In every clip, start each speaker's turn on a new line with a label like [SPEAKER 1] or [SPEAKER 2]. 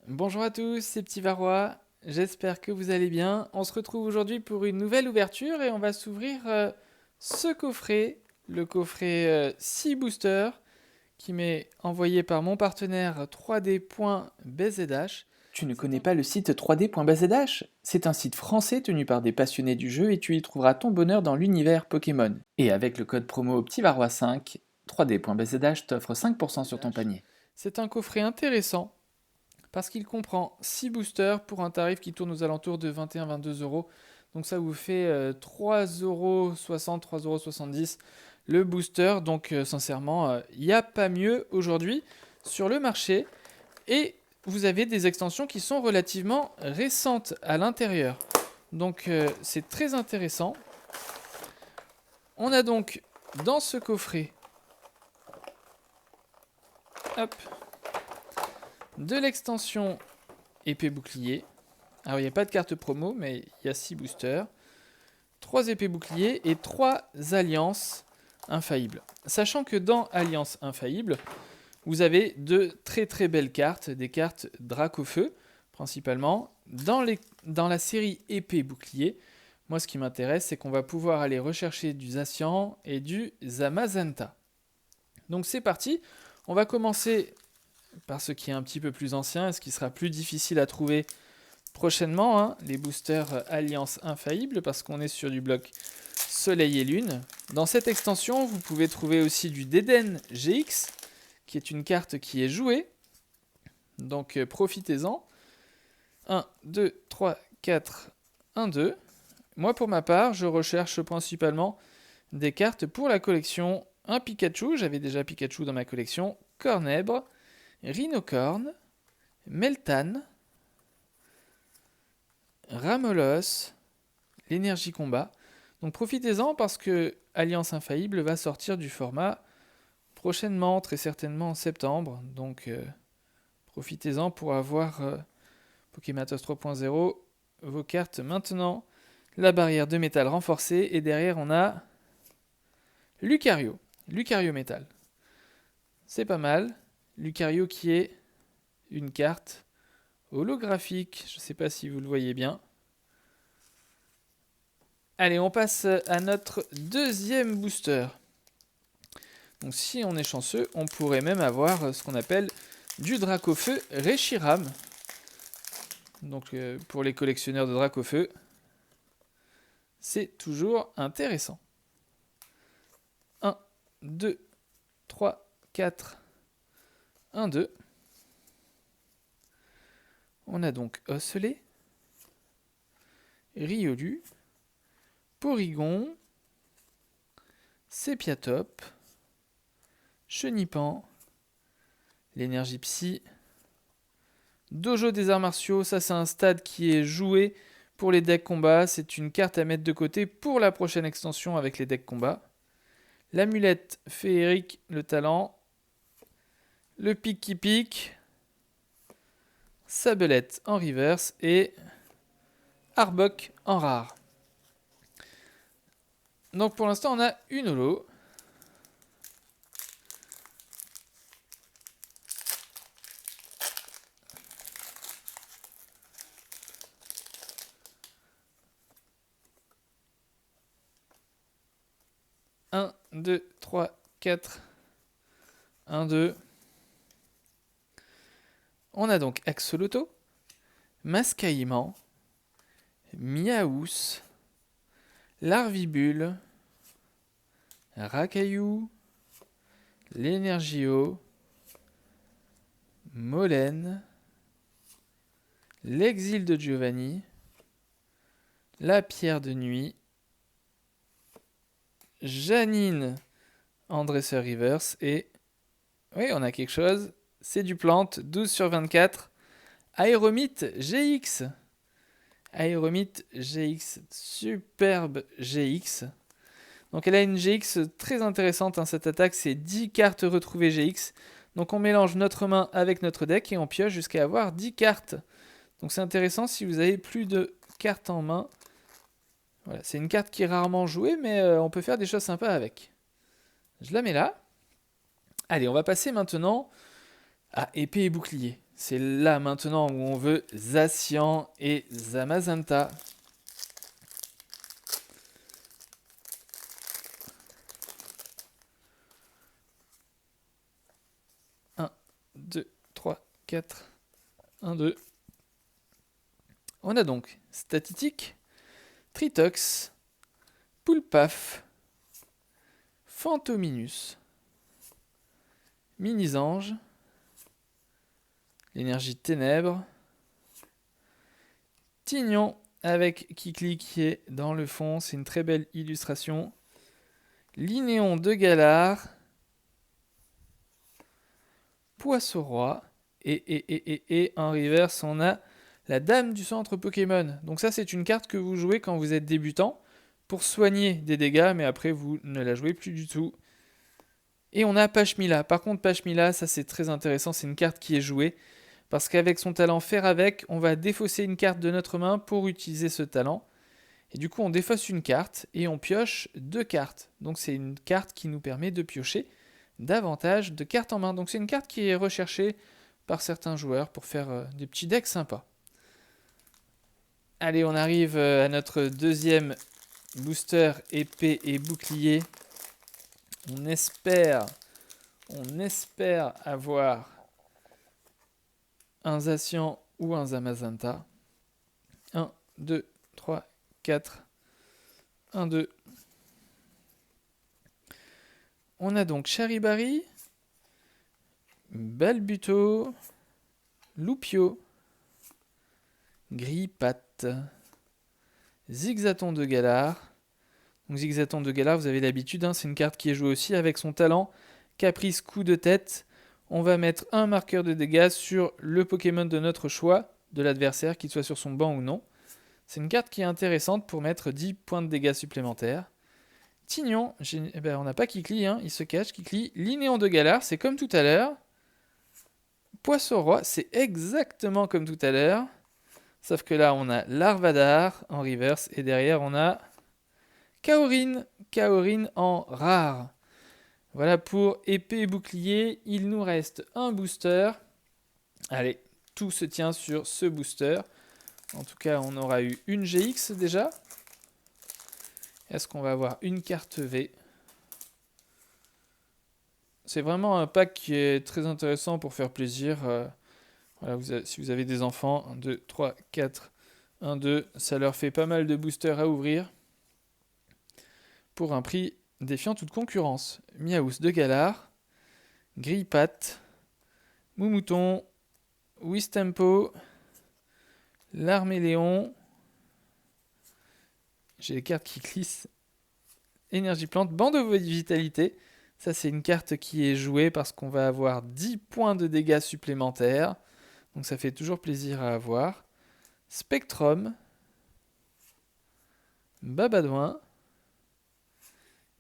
[SPEAKER 1] Bonjour à tous, c'est Petit Varrois. J'espère que vous allez bien. On se retrouve aujourd'hui pour une nouvelle ouverture et on va s'ouvrir ce coffret, le coffret 6 Booster qui m'est envoyé par mon partenaire 3D.bzh.
[SPEAKER 2] Tu ne connais pas le site 3D.bzh? C'est un site français tenu par des passionnés du jeu et tu y trouveras ton bonheur dans l'univers Pokémon. Et avec le code promo PTIVAROIS5, 3D.bzh t'offre 5% sur ton panier.
[SPEAKER 1] C'est un coffret intéressant parce qu'il comprend 6 boosters pour un tarif qui tourne aux alentours de 21-22 euros. Donc ça vous fait 3,60 3,70 € le booster. Donc sincèrement, il n'y a pas mieux aujourd'hui sur le marché. Et vous avez des extensions qui sont relativement récentes à l'intérieur. Donc c'est très intéressant. On a donc dans ce coffret hop, de l'extension épée bouclier. Alors il n'y a pas de carte promo, mais il y a 6 boosters, 3 épées boucliers et 3 alliances infaillibles. Sachant que dans Alliance infaillible, vous avez de très très belles cartes, des cartes Dracofeu principalement. Dans la série épée bouclier, moi ce qui m'intéresse, c'est qu'on va pouvoir aller rechercher du Zacian et du Zamazenta. Donc c'est parti, on va commencer par ce qui est un petit peu plus ancien et ce qui sera plus difficile à trouver prochainement, hein, les boosters Alliance Infaillible, parce qu'on est sur du bloc Soleil et Lune. Dans cette extension, vous pouvez trouver aussi du Deden GX, qui est une carte qui est jouée. Donc profitez-en. 1, 2, 3, 4, 1, 2. Moi pour ma part, je recherche principalement des cartes pour la collection. Un Pikachu, j'avais déjà Pikachu dans ma collection. Cornèbre, Rhinocorne, Meltan, Ramolos, l'énergie combat. Donc profitez-en parce que Alliance Infaillible va sortir du format prochainement, très certainement en septembre. Donc profitez-en pour avoir Pokématos 3.0, vos cartes maintenant. La barrière de métal renforcée et derrière on a Lucario, Lucario métal. C'est pas mal. Lucario qui est une carte holographique, je ne sais pas si vous le voyez bien. Allez, on passe à notre deuxième booster. Donc si on est chanceux, on pourrait même avoir ce qu'on appelle du Dracofeu Reshiram. Donc pour les collectionneurs de Dracofeu, c'est toujours intéressant. 1, 2, 3, 4, 1, 2. On a donc Osselet, Riolu, Porygon, Sepiatop, Chenipan, l'énergie psy, Dojo des arts martiaux, ça c'est un stade qui est joué pour les decks combat, c'est une carte à mettre de côté pour la prochaine extension avec les decks combat. L'amulette féerique, le talent, le pic qui pique, Sabelette en reverse et Arbok en rare. Donc pour l'instant on a une holo. Un, 2, 3, 4, 1, 2. On a donc Axoloto, Mascaïman, Miaous, Larvibule, Racaillou, l'Energio, Molène, l'Exil de Giovanni, la Pierre de Nuit, Janine en Dresseur Reverse et... Oui, on a quelque chose, c'est du plante, 12 sur 24. Aéromite GX. Aéromite GX, superbe GX. Donc elle a une GX très intéressante, hein, cette attaque, c'est 10 cartes retrouvées GX. Donc on mélange notre main avec notre deck et on pioche jusqu'à avoir 10 cartes. Donc c'est intéressant si vous avez plus de cartes en main. Voilà, c'est une carte qui est rarement jouée, mais on peut faire des choses sympas avec. Je la mets là. Allez, on va passer maintenant à épée et bouclier. C'est là maintenant où on veut Zacian et Zamazenta. Un, 2, 3, 4. 1, 2. On a donc Statitique, Tritox, Poulpaf, Phantominus, Minisange, l'énergie ténèbres, Tignon avec Kikli qui est dans le fond, c'est une très belle illustration. Linéon de Galar, Poisson-Roi, et en reverse on a la Dame du centre Pokémon. Donc ça c'est une carte que vous jouez quand vous êtes débutant pour soigner des dégâts, mais après vous ne la jouez plus du tout. Et on a Pachmila. Par contre Pachmila, ça c'est très intéressant, c'est une carte qui est jouée. Parce qu'avec son talent Faire avec, on va défausser une carte de notre main pour utiliser ce talent. Et du coup, on défausse une carte et on pioche 2 cartes. Donc c'est une carte qui nous permet de piocher davantage de cartes en main. Donc c'est une carte qui est recherchée par certains joueurs pour faire des petits decks sympas. Allez, on arrive à notre deuxième booster épée et bouclier. On espère avoir un Zacian ou un Zamazenta. 1, 2, 3, 4. 1, 2. On a donc Charibari, Balbuto, Loupio, Grippat, Zigzaton de Galar. Donc Zigzaton de Galar, vous avez l'habitude, c'est une carte qui est jouée aussi avec son talent Caprice Coup de tête. On va mettre un marqueur de dégâts sur le Pokémon de notre choix, de l'adversaire, qu'il soit sur son banc ou non. C'est une carte qui est intéressante pour mettre 10 points de dégâts supplémentaires. Tignon, on n'a pas Kikli, il se cache, Kikli. Linéon de Galar, c'est comme tout à l'heure. Poisson-Roi, c'est exactement comme tout à l'heure. Sauf que là, on a Larvadar en reverse, et derrière, on a Kaorin en rare. Voilà pour épée et bouclier, il nous reste un booster. Allez, tout se tient sur ce booster. En tout cas, on aura eu une GX déjà. Est-ce qu'on va avoir une carte V? C'est vraiment un pack qui est très intéressant pour faire plaisir. Voilà, si vous avez des enfants, 1, 2, 3, 4, 1, 2, ça leur fait pas mal de boosters à ouvrir. Pour un prix défiant toute concurrence. Miaous de Galar, Grippat, Moumouton, Wistempo, l'Arméléon. J'ai les cartes qui glissent. Énergie plante, Bande de vitalité. Ça, c'est une carte qui est jouée parce qu'on va avoir 10 points de dégâts supplémentaires. Donc ça fait toujours plaisir à avoir. Spectrum, Babadouin,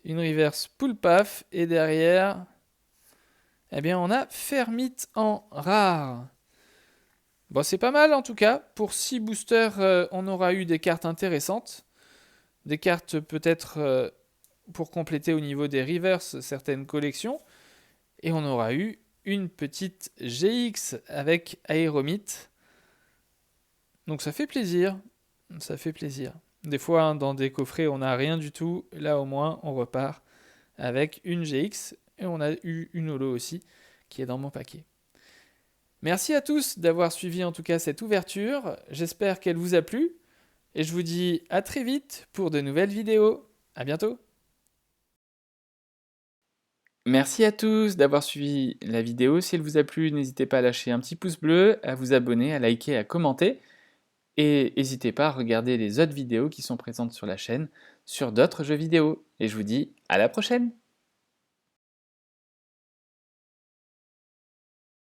[SPEAKER 1] une reverse Poulpaf, et derrière, on a Fermite en rare. Bon, c'est pas mal en tout cas. Pour 6 boosters, on aura eu des cartes intéressantes. Des cartes peut-être pour compléter au niveau des reverse certaines collections. Et on aura eu une petite GX avec Aéromite. Donc ça fait plaisir. Ça fait plaisir. Des fois, dans des coffrets, on n'a rien du tout. Là, au moins, on repart avec une GX. Et on a eu une holo aussi, qui est dans mon paquet. Merci à tous d'avoir suivi en tout cas cette ouverture. J'espère qu'elle vous a plu. Et je vous dis à très vite pour de nouvelles vidéos. À bientôt.
[SPEAKER 2] Merci à tous d'avoir suivi la vidéo. Si elle vous a plu, n'hésitez pas à lâcher un petit pouce bleu, à vous abonner, à liker, à commenter. Et n'hésitez pas à regarder les autres vidéos qui sont présentes sur la chaîne sur d'autres jeux vidéo. Et je vous dis à la prochaine!